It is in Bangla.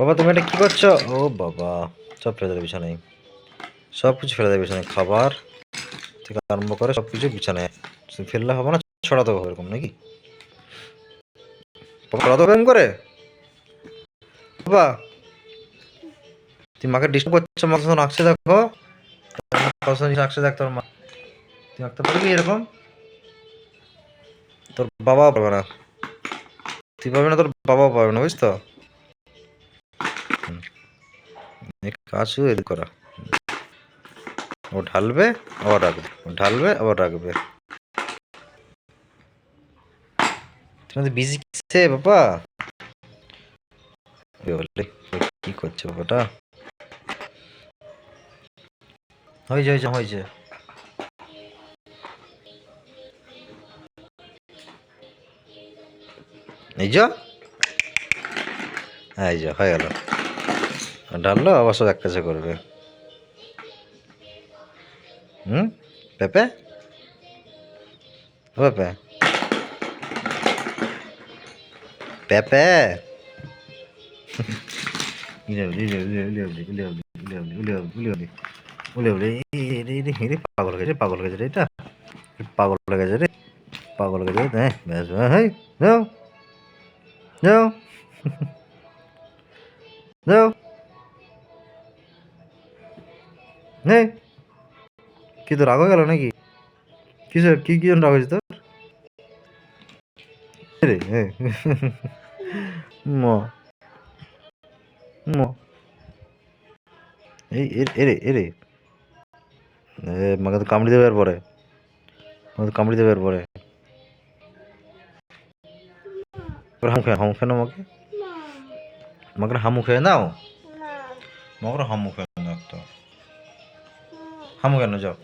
বাবা তুমি এটা কি করছো? ও বাবা, সব ফেলে দেবে বিছানায়, সব কিছু ফেলে দেবে বিছানায়, খাবার থেকে আরম্ভ করে সব কিছু বিছানায়। ফেললে হবে না, ছড়াতে হবে এরকম নাকি? ছড়াতে হবে এরকম করে? বাবা তুমি মাকে ডিস্টার্ব করছো, মাকে যখন আঁকছে দেখো, আঁকছে দেখ তোর মা। তুই আঁকতে পারবি এরকম? তোর বাবা পারবে না, তুই পারবি না, তোর বাবাও পারবে না, বুঝছ তো? কাজ শুধু এদিক করা, ও ঢালবে আবার রাখবে, ও ঢালবে আবার রাখবে। তোমাদের বিজি কিসে বাবা? কি করছে বাবাটা? হয়েছে হয়েছে হয়েছে। এই যা, এই যা হয়ে গেল, ঢাললো আবার সব এক কাছে করবে। হুম, পেঁপে পেঁপে পেঁপে পাগল গেছে, পাগল গেছে রে, এটা পাগল গেছে রে, পাগল গেছে। হ্যাঁ ব্যাস, হ্যাঁ যাও যাও যাও, হ্যাঁ কি তোর রাগ হয়ে গেল নাকি? কিসের কি কি জন্য রাগ হয়েছে তোর? রে হ্যাঁ ম ম এই এরে এরে মাকে তো কামড়ি দেবে এরপরে, মাকে তো কামড়ি দেবে এরপরে। হামু খেয়ে নাও মাকে, মাকে হামু খেয়ে নাও, মাকে হামু খেয়ে নাও একটা। হামু কেন যাও।